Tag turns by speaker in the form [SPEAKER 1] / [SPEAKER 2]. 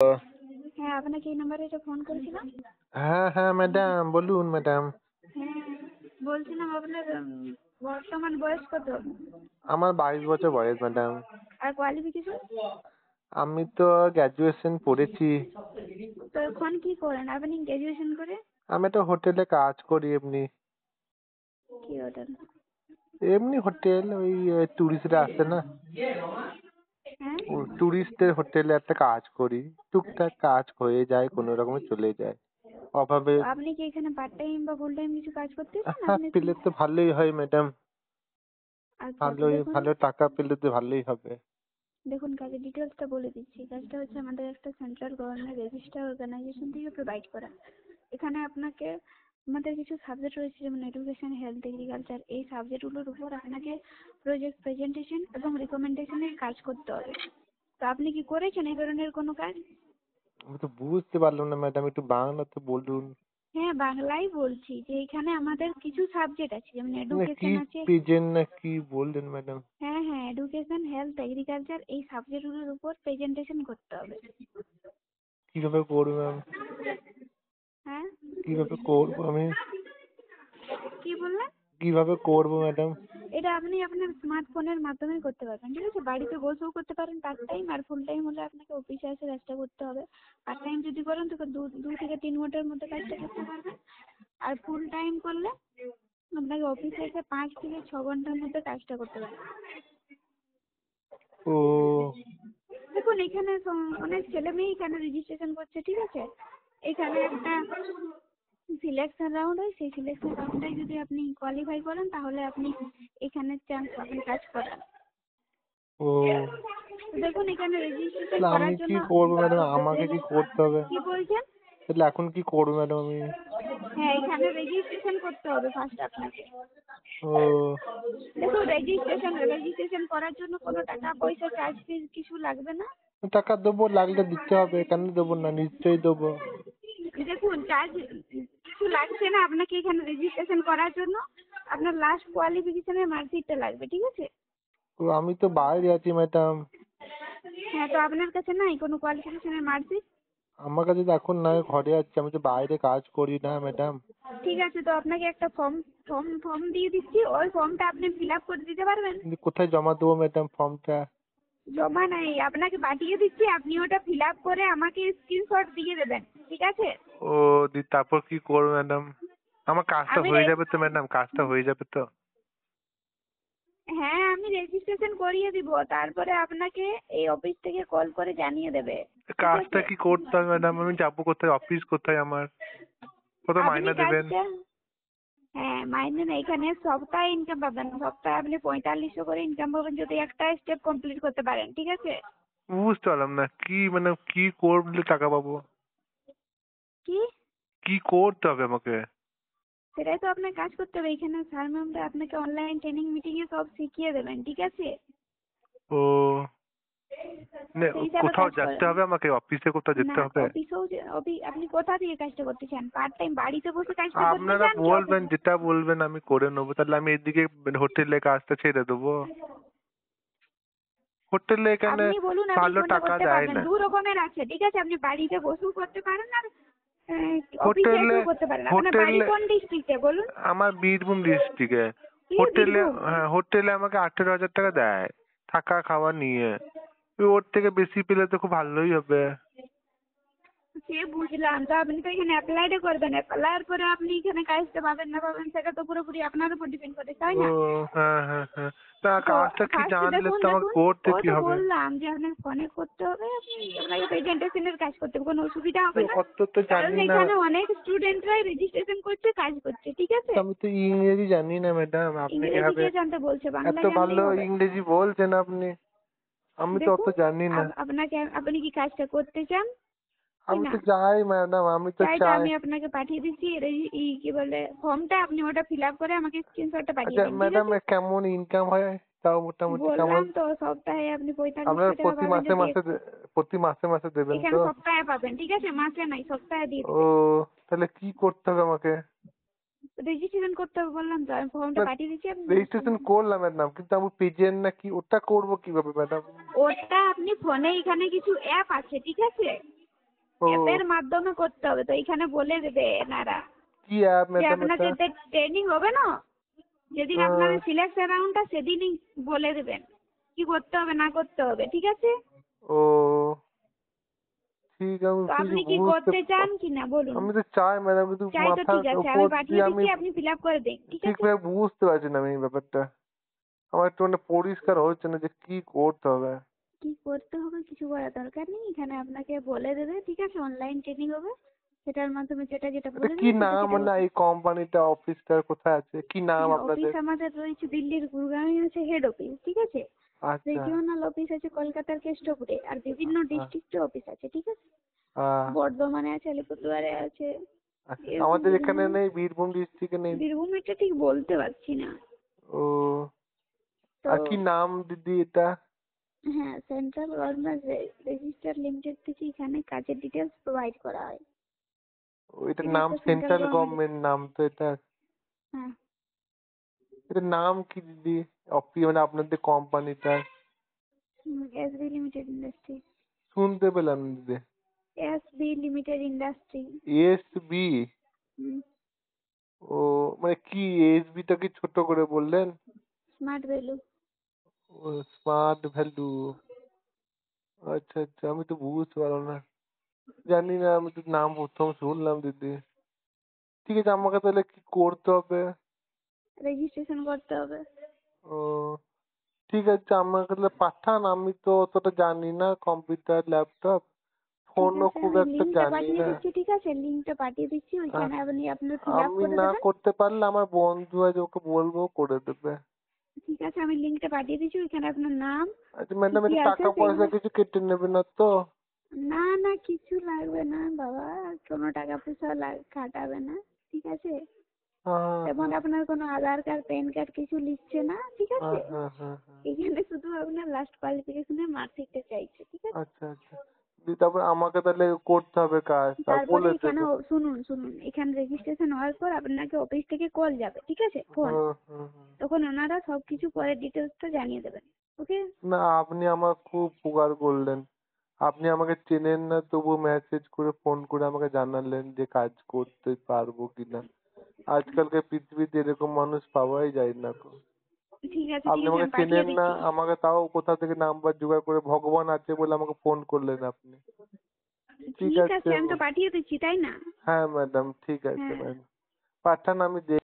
[SPEAKER 1] হ্যাঁ, আপনাকে এই নাম্বারে একটা ফোন করেছিলাম।
[SPEAKER 2] হ্যাঁ হ্যাঁ ম্যাডাম, বলুন ম্যাডাম।
[SPEAKER 1] হ্যাঁ, বলছিলাম আপনার বর্তমান বয়স কত?
[SPEAKER 2] আমার 22 বছর বয়স ম্যাডাম।
[SPEAKER 1] আর কোয়ালিফিকেশন?
[SPEAKER 2] আমি তো গ্র্যাজুয়েশন পড়েছি।
[SPEAKER 1] তো এখন কি করেন আপনি গ্র্যাজুয়েশন করে?
[SPEAKER 2] আমি একটা হোটেলে কাজ করি এমনি।
[SPEAKER 1] কি হোটেল?
[SPEAKER 2] এমনি হোটেল, ওই টুরিস্টরা আসে না,
[SPEAKER 1] হ্যাঁ,
[SPEAKER 2] টুরিস্টদের হোটেলে একটা কাজ করি। টুকটাক কাজ হয়ে যায়, কোনো রকমে চলে যায় অভাবে।
[SPEAKER 1] তো আপনি কি এখানে পার্ট টাইম বা ফুল টাইম কিছু কাজ করতেছেন
[SPEAKER 2] হ্যাঁ,
[SPEAKER 1] আপনি?
[SPEAKER 2] পেলে তো ভালোই হয় ম্যাডাম।
[SPEAKER 1] আচ্ছা, তো
[SPEAKER 2] ভালোই,
[SPEAKER 1] দেখুন
[SPEAKER 2] ভালো টাকা পেলে তো ভালোই হবে।
[SPEAKER 1] দেখুন কাজের ডিটেলসটা বলে দিচ্ছি। কাজটা হচ্ছে আমাদের একটা সেন্ট্রাল গভর্নমেন্ট রেজিস্টার অর্গানাইজেশন থেকে প্রোভাইড করা। এখানে আপনাকে আমাদের কিছু সাবজেক্ট রয়েছে, যেমন এডুকেশন, হেলথ, এগ্রিকালচার। এই সাবজেক্টগুলোর উপর আপনাকে প্রজেক্ট প্রেজেন্টেশন এবং রিকমেন্ডেশনের কাজ করতে হবে। তো আপনি কি করেছেন এই ধরনের কোনো কাজ?
[SPEAKER 2] আমি তো বুঝতে পারলাম না ম্যাডাম, একটু বাংলাতে বলুন।
[SPEAKER 1] হ্যাঁ, বাংলাই বলছি যে এখানে আমাদের কিছু সাবজেক্ট আছে, যেমন
[SPEAKER 2] মানে কি
[SPEAKER 1] এডুকেশন আছে।
[SPEAKER 2] প্রেজেন্ট না কি বললেন ম্যাডাম?
[SPEAKER 1] হ্যাঁ হ্যাঁ, এডুকেশন, হেলথ, এগ্রিকালচার, এই সাবজেক্টগুলোর উপর প্রেজেন্টেশন করতে হবে।
[SPEAKER 2] কিভাবে করবো ম্যাম?
[SPEAKER 1] হ্যাঁ,
[SPEAKER 2] কিভাবে করবো আমি?
[SPEAKER 1] কি বললেন?
[SPEAKER 2] কিভাবে করবো ম্যাডাম?
[SPEAKER 1] এটা আপনি আপনার স্মার্টফোনের মাধ্যমে করতে পারবেন, ঠিক আছে? বাড়িতে বসেও করতে পারেন পার্ট টাইম, আর ফুল টাইম হলে আপনাকে অফিসে এসে কাজটা করতে হবে। পার্ট টাইম যদি করেন তো 2 থেকে 3 ঘন্টার মধ্যে কাজটা করতে পারবেন। আর ফুল টাইম করলে আপনাকে অফিসে এসে 5 থেকে 6 ঘন্টার মধ্যে কাজটা করতে পারবেন।
[SPEAKER 2] ও,
[SPEAKER 1] দেখুন, এখানে অনেক ছেলে মেয়ে এখানে রেজিস্ট্রেশন করছে, ঠিক আছে? এখানে একটা সিলেকশন রাউন্ড হয়, সেই সিলেকশন রাউন্ডে যদি আপনি কোয়ালিফাই করেন তাহলে আপনি এখানে চান্স পাবেন কাজ করার।
[SPEAKER 2] ও,
[SPEAKER 1] তো দেখুন, এখানে রেজিস্ট্রেশন
[SPEAKER 2] তাহলে আমি
[SPEAKER 1] করার
[SPEAKER 2] কি
[SPEAKER 1] জন্য।
[SPEAKER 2] করবো ম্যাডাম? আমাকে কি করতে হবে?
[SPEAKER 1] কি বলছেন?
[SPEAKER 2] তাহলে এখন কি করবো ম্যাডাম আমি?
[SPEAKER 1] হ্যাঁ, এখানে রেজিস্ট্রেশন করতে হবে ফার্স্ট আপনাকে।
[SPEAKER 2] ও,
[SPEAKER 1] দেখুন, রেজিস্ট্রেশন করার জন্য কোনো টাকা পয়সা চার্জ ফিস কিছু লাগবে না।
[SPEAKER 2] টাকা দেবো, লাগলে দিতে হবে, কেন দেবো না? নিশ্চয়ই দেবো।
[SPEAKER 1] দেখুন, চার্জ কিছু লাগছে না আপনাকে এখানে রেজিস্ট্রেশন করার জন্য। আপনার লাস্ট কোয়ালিফিকেশনের মার্কশিটটা লাগবে, ঠিক আছে?
[SPEAKER 2] তো আমি তো বাইরে আছি ম্যাডাম।
[SPEAKER 1] হ্যাঁ, তো আপনার কাছে নাই কোনো কোয়ালিফিকেশনের মার্কশিট?
[SPEAKER 2] আমার কাছে তো এখন নাই, ঘরে আছি, আমি তো বাইরে কাজ করি না ম্যাডাম।
[SPEAKER 1] ঠিক আছে, তো আপনাকে একটা ফর্ম ফর্ম ফর্ম দিয়ে দিচ্ছি, ওই ফর্মটা আপনি ফিল আপ করে দিতে পারবেন?
[SPEAKER 2] কিন্তু কোথায় জমা দেবো ম্যাডাম ফর্মটা?
[SPEAKER 1] জমা নাই, আপনাকে পাঠিয়ে দিচ্ছি, আপনি ওটা ফিল আপ করে আমাকে স্ক্রিনশট দিয়ে দেবেন, ঠিক আছে?
[SPEAKER 2] ও, তারপর কি করবো ম্যাডাম? আমার কাজটা
[SPEAKER 1] আমি
[SPEAKER 2] হয়ে যাবে তো ম্যাডাম? কাজটা হয়ে যাবে তো?
[SPEAKER 1] হ্যাঁ, আমি রেজিস্ট্রেশন করিয়ে দিব, তারপরে আপনাকে এই অফিস থেকে কল করে জানিয়ে দেবে, ঠিক
[SPEAKER 2] কাজটা
[SPEAKER 1] আছে?
[SPEAKER 2] কি করতে হবে ম্যাডাম? আমি যাবো কোথায়? অফিস কোথায় আমার? কত
[SPEAKER 1] আপনি
[SPEAKER 2] মাইনা দেবেন?
[SPEAKER 1] কাজটা, হ্যাঁ, মাইনে না, এখানে সপ্তাহে ইনকাম পাবেন। সপ্তাহে আপনি 4500 করে ইনকাম পাবেন যদি একটা স্টেপ কমপ্লিট করতে পারেন, ঠিক আছে?
[SPEAKER 2] বুঝতে পারলাম না, কি মানে কি করলে টাকা পাবো?
[SPEAKER 1] কি?
[SPEAKER 2] কি করতে হবে আমাকে?
[SPEAKER 1] সেটাই তো আপনার কাজ করতে হবে। এখানে স্যার ম্যামরা আপনাকে অনলাইন ট্রেনিং মিটিং এ সব শিখিয়ে দেবেন, ঠিক আছে?
[SPEAKER 2] ও, মানে
[SPEAKER 1] সেই হিসাবে
[SPEAKER 2] কোথাও
[SPEAKER 1] কাজ
[SPEAKER 2] যেতে
[SPEAKER 1] করেন।
[SPEAKER 2] হবে আমাকে? অফিসে কোথাও
[SPEAKER 1] না,
[SPEAKER 2] যেতে হবে?
[SPEAKER 1] অফিসেও আপনি কোথা থেকে কাজটা করতে চান? পার্ট টাইম বাড়িতে বসে কাজটা করতে
[SPEAKER 2] আপনারা
[SPEAKER 1] চান কি
[SPEAKER 2] বলবেন,
[SPEAKER 1] অফিসে?
[SPEAKER 2] যেটা বলবেন আমি করে নেবো। তাহলে আমি এদিকে হোটেলে কাজটা ছেড়ে দেবো। হোটেলে এখানে
[SPEAKER 1] আপনি বলুন আপনি
[SPEAKER 2] ভালো
[SPEAKER 1] কোনটা
[SPEAKER 2] টাকা
[SPEAKER 1] করতে
[SPEAKER 2] দেয়
[SPEAKER 1] পারবেন।
[SPEAKER 2] না।
[SPEAKER 1] দু রকমের আছে, ঠিক আছে? আপনি বাড়িতে বসেও করতে পারেন, আর অফিসে
[SPEAKER 2] হোটেলে,
[SPEAKER 1] এসেও করতে পারেন। আপনার বাড়ি
[SPEAKER 2] হোটেলে
[SPEAKER 1] কোন ডিস্ট্রিক্টে বলুন?
[SPEAKER 2] আমার বীরভূম ডিস্ট্রিক্টে।
[SPEAKER 1] কি,
[SPEAKER 2] হোটেলে,
[SPEAKER 1] বীরভূম?
[SPEAKER 2] হ্যাঁ, হোটেলে আমাকে 18,000 টাকা দেয় থাকা খাওয়া নিয়ে। ওর থেকে বেশি পেলে তো খুব ভালোই হবে।
[SPEAKER 1] সে বুঝলাম, তো আপনি তো এখানে অ্যাপ্লাইটা করবেন। অ্যাপ্লাইয়ের পরে আপনি এখানে কাজটা পাবেন না পাবেন সেটা তো পুরোপুরি আপনার উপর ডিপেন্ড করে, তাই
[SPEAKER 2] ও,
[SPEAKER 1] না?
[SPEAKER 2] হ্যাঁ হ্যাঁ হ্যাঁ। তা
[SPEAKER 1] তো
[SPEAKER 2] কাজটা কি
[SPEAKER 1] ফার্স্ট
[SPEAKER 2] জানলে
[SPEAKER 1] দেখুন
[SPEAKER 2] তো আমাকে
[SPEAKER 1] দেখুন
[SPEAKER 2] করতে
[SPEAKER 1] ওই
[SPEAKER 2] কি
[SPEAKER 1] তো
[SPEAKER 2] হবে?
[SPEAKER 1] বললাম যে আপনার ফোনে করতে হবে। আপনাকে প্রেজেন্টেশনের কাজ করতে হবে, কোনো অসুবিধা
[SPEAKER 2] তো
[SPEAKER 1] হবে না।
[SPEAKER 2] অত তো
[SPEAKER 1] কারণ
[SPEAKER 2] জানি না।
[SPEAKER 1] এখানে অনেক স্টুডেন্টরাই রেজিস্ট্রেশন করছে, কাজ করছে, ঠিক আছে?
[SPEAKER 2] তো আমি তো ইংরেজি জানি না ম্যাডাম, আপনি
[SPEAKER 1] ইংরেজি
[SPEAKER 2] কিভাবে
[SPEAKER 1] কে জানতে বলছে?
[SPEAKER 2] এত
[SPEAKER 1] বাংলা
[SPEAKER 2] ভালো
[SPEAKER 1] জানলেই হবে।
[SPEAKER 2] ইংরেজি বলছেন আপনি? আমি তো অত
[SPEAKER 1] দেখুন,
[SPEAKER 2] জানি না।
[SPEAKER 1] আপনি কি কাজটা করতে চান কি
[SPEAKER 2] আমি
[SPEAKER 1] না?
[SPEAKER 2] তো চাই ম্যাডাম, আমি তো
[SPEAKER 1] চাই তো
[SPEAKER 2] চাই।
[SPEAKER 1] আমি আপনাকে পাঠিয়ে দিচ্ছি কি বলে ফর্মটা, আপনি ওটা ফিল আপ করে আমাকে স্ক্রিনশটটা পাঠিয়ে
[SPEAKER 2] আচ্ছা
[SPEAKER 1] দিন, ঠিক
[SPEAKER 2] ম্যাডাম,
[SPEAKER 1] আছে?
[SPEAKER 2] কেমন ইনকাম হয় তাও মোটামুটি কেমন?
[SPEAKER 1] বললাম তো, সপ্তাহে আপনি 4500
[SPEAKER 2] আপনারা
[SPEAKER 1] টাকা পাবেন যদি
[SPEAKER 2] প্রতি মাসে মাসে দেবেন
[SPEAKER 1] এখানে
[SPEAKER 2] তো?
[SPEAKER 1] সপ্তাহে পাবেন, ঠিক আছে? মাসে নাই, সপ্তাহে দিয়ে
[SPEAKER 2] ও,
[SPEAKER 1] দেবে।
[SPEAKER 2] তাহলে কি করতে হবে আমাকে?
[SPEAKER 1] রেজিস্ট্রেশন করতে হবে বললাম তো, আমি ফর্মটা পাঠিয়ে দিচ্ছি, আপনি
[SPEAKER 2] রেজিস্ট্রেশন করলাম ম্যাডাম, কিন্তু আমি প্রেজেন্ট নাকি ওটা করবো কিভাবে ম্যাডাম?
[SPEAKER 1] ওটা আপনি ফোনে এখানে কিছু অ্যাপ আছে, ঠিক আছে?
[SPEAKER 2] ও
[SPEAKER 1] অ্যাপের মাধ্যমে করতে হবে, তো এখানে বলে দেবে এনারা
[SPEAKER 2] কি অ্যাপ
[SPEAKER 1] যে
[SPEAKER 2] ম্যাডাম
[SPEAKER 1] আপনার
[SPEAKER 2] এটা?
[SPEAKER 1] ট্রেনিং হবে না, যেদিন
[SPEAKER 2] আহ,
[SPEAKER 1] আপনাদের সিলেকশন রাউন্ডটা সেদিনই বলে দেবেন কি করতে হবে না করতে হবে, ঠিক আছে?
[SPEAKER 2] ও ঠিক, আমি
[SPEAKER 1] তো
[SPEAKER 2] কিছু
[SPEAKER 1] আপনি কি
[SPEAKER 2] বুঝতে
[SPEAKER 1] করতে চান কি না বলুন?
[SPEAKER 2] আমি তো চাই ম্যাডাম, কিন্তু
[SPEAKER 1] চাই তো
[SPEAKER 2] মাথার
[SPEAKER 1] ঠিক আছে,
[SPEAKER 2] উপর
[SPEAKER 1] আমি পাঠিয়ে
[SPEAKER 2] দিয়ে আমি
[SPEAKER 1] দিচ্ছি, আপনি ফিল আপ করে দিন, ঠিক আছে?
[SPEAKER 2] ঠিকভাবে বুঝতে পারছি না আমি এই ব্যাপারটা। আমার একটু মানে পরিষ্কার হচ্ছে না যে কি করতে হবে।
[SPEAKER 1] কি করতে হবে কিছু করার দরকার নেই, এখানে আপনাকে বলে দেবে, ঠিক আছে? অনলাইন ট্রেনিং হবে, সেটার মাধ্যমে যেটা যেটা
[SPEAKER 2] এটা
[SPEAKER 1] বলে
[SPEAKER 2] কি
[SPEAKER 1] দেবে সেটা
[SPEAKER 2] নাম,
[SPEAKER 1] সেটা
[SPEAKER 2] মানে এই কোম্পানিটা অফিসটা কোথায় আছে, কি নাম
[SPEAKER 1] হ্যাঁ, অফিস
[SPEAKER 2] আপনাদের?
[SPEAKER 1] আমাদের রয়েছে দিল্লির গুরগাঁওয়ে আছে হেড অফিস, ঠিক আছে?
[SPEAKER 2] আচ্ছা।
[SPEAKER 1] রিজিওনাল অফিস আছে কলকাতার কেষ্টপুরে, আর বিভিন্ন
[SPEAKER 2] আহ,
[SPEAKER 1] ডিস্ট্রিক্টে অফিস আছে, ঠিক আছে?
[SPEAKER 2] আহ,
[SPEAKER 1] বর্ধমানে আছে, আলিপুরদুয়ারে আছে,
[SPEAKER 2] আচ্ছা,
[SPEAKER 1] এরকম
[SPEAKER 2] আমাদের
[SPEAKER 1] বিভিন্ন।
[SPEAKER 2] এখানে নেই, বীরভূম ডিস্ট্রিক্টে নেই?
[SPEAKER 1] বীরভূম এটা ঠিক বলতে পারছি না।
[SPEAKER 2] ও,
[SPEAKER 1] তো
[SPEAKER 2] আর কি নাম দিদি এটা?
[SPEAKER 1] হ্যাঁ, সেন্ট্রাল গভর্নমেন্ট রেজিস্টার লিমিটেড থেকে এখানে কাজের ডিটেলস প্রোভাইড করা হয়।
[SPEAKER 2] এটার
[SPEAKER 1] এটা
[SPEAKER 2] নাম
[SPEAKER 1] একটা সেন্ট্রাল
[SPEAKER 2] সেন্ট্রাল
[SPEAKER 1] গভর্নমেন্ট।
[SPEAKER 2] গভর্নমেন্ট নাম তো এটা?
[SPEAKER 1] হ্যাঁ,
[SPEAKER 2] এটার নাম কি দিদি, মানে আপনাদের কোম্পানিটার?
[SPEAKER 1] SB limited industry.
[SPEAKER 2] শুনতে পেলাম না দিদি।
[SPEAKER 1] SB limited industry.
[SPEAKER 2] এসবি? ও, মানে কি এসবি টা কি ছোট করে বললেন?
[SPEAKER 1] Smart value.
[SPEAKER 2] ও, স্মার্ট ভ্যালু। আচ্ছা আচ্ছা, আমি তো বুঝতে পারলাম না, জানি না, আমি তো নাম প্রথম শুনলাম দিদি। ঠিক আছে, আমাকে তাহলে কি করতে হবে?
[SPEAKER 1] রেজিস্ট্রেশন করতে হবে।
[SPEAKER 2] ও ঠিক আছে, আমাকে তাহলে পাঠান, আমি তো অতটা জানি না কম্পিউটার ল্যাপটপ,
[SPEAKER 1] ঠিক
[SPEAKER 2] ফোনও
[SPEAKER 1] আছে,
[SPEAKER 2] খুব
[SPEAKER 1] আমি
[SPEAKER 2] একটা
[SPEAKER 1] লিঙ্কটা
[SPEAKER 2] জানি
[SPEAKER 1] পাঠিয়ে
[SPEAKER 2] না।
[SPEAKER 1] দিচ্ছি, ঠিক আছে? লিঙ্কটা পাঠিয়ে দিচ্ছি,
[SPEAKER 2] আহ,
[SPEAKER 1] ওইখানে আপনি আপনার ফিল আপ
[SPEAKER 2] আমি
[SPEAKER 1] করে
[SPEAKER 2] না
[SPEAKER 1] দেবেন।
[SPEAKER 2] করতে পারলে আমার বন্ধু আছে, ওকে বলবো করে দেবে।
[SPEAKER 1] ঠিক আছে, আমি লিঙ্কটা পাঠিয়ে দিচ্ছি, ওইখানে আপনার নাম
[SPEAKER 2] আচ্ছা
[SPEAKER 1] কি
[SPEAKER 2] ম্যাডাম,
[SPEAKER 1] কি
[SPEAKER 2] এটা
[SPEAKER 1] আছে
[SPEAKER 2] টাকা পয়সা
[SPEAKER 1] সেগুলো।
[SPEAKER 2] কিছু কেটে নেবে না তো?
[SPEAKER 1] না না, কিছু লাগবে না বাবা, কোনো টাকা পয়সা কাটাবে না, ঠিক আছে?
[SPEAKER 2] হ্যাঁ
[SPEAKER 1] তেমন
[SPEAKER 2] হ্যাঁ
[SPEAKER 1] আপনার কোনো আধার কার্ড প্যান কার্ড কিছু লিখছে না, ঠিক
[SPEAKER 2] হ্যাঁ
[SPEAKER 1] আছে?
[SPEAKER 2] হ্যাঁ হ্যাঁ হ্যাঁ।
[SPEAKER 1] এখানে শুধু আপনার লাস্ট কোয়ালিফিকেশনের মার্কশিটটা চাইছে, ঠিক আছে?
[SPEAKER 2] আচ্ছা আচ্ছা দিয়ে তারপর আমাকে তাহলে করতে হবে কাজ, আর
[SPEAKER 1] তারপরে
[SPEAKER 2] বলে
[SPEAKER 1] এখানে
[SPEAKER 2] দেবে?
[SPEAKER 1] শুনুন শুনুন, এখানে রেজিস্ট্রেশন হওয়ার পর আপনাকে অফিস থেকে কল যাবে, ঠিক আছে? ফোন।
[SPEAKER 2] হুম হুম হুম।
[SPEAKER 1] তখন ওনারা সবকিছু পরে ডিটেলসটা জানিয়ে দেবেন, ওকে?
[SPEAKER 2] না, আপনি আমার খুব উপকার করলেন। আপনি আমাকে চেনেন না, তবু মেসেজ করে ফোন করে আমাকে জানালেন যে কাজ করতে পারবো কিনা। আজকালকার পৃথিবীতে এরকম মানুষ পাওয়াই যায় না গো।
[SPEAKER 1] ঠিক আছে
[SPEAKER 2] আপনি
[SPEAKER 1] ঠিক আছে,
[SPEAKER 2] আমাকে
[SPEAKER 1] আমি পাঠিয়ে
[SPEAKER 2] চেনেন না,
[SPEAKER 1] দিচ্ছি।
[SPEAKER 2] আমাকে তাও কোথা থেকে নাম্বার জোগাড় করে ভগবান আছে বলে আমাকে ফোন করলেন আপনি। ঠিক
[SPEAKER 1] ঠিক আছে,
[SPEAKER 2] আছে।
[SPEAKER 1] আমি তো পাঠিয়ে দিচ্ছি, তাই না?
[SPEAKER 2] হ্যাঁ ম্যাডাম, ঠিক আছে
[SPEAKER 1] হ্যাঁ।
[SPEAKER 2] ম্যাডাম, পাঠান, আমি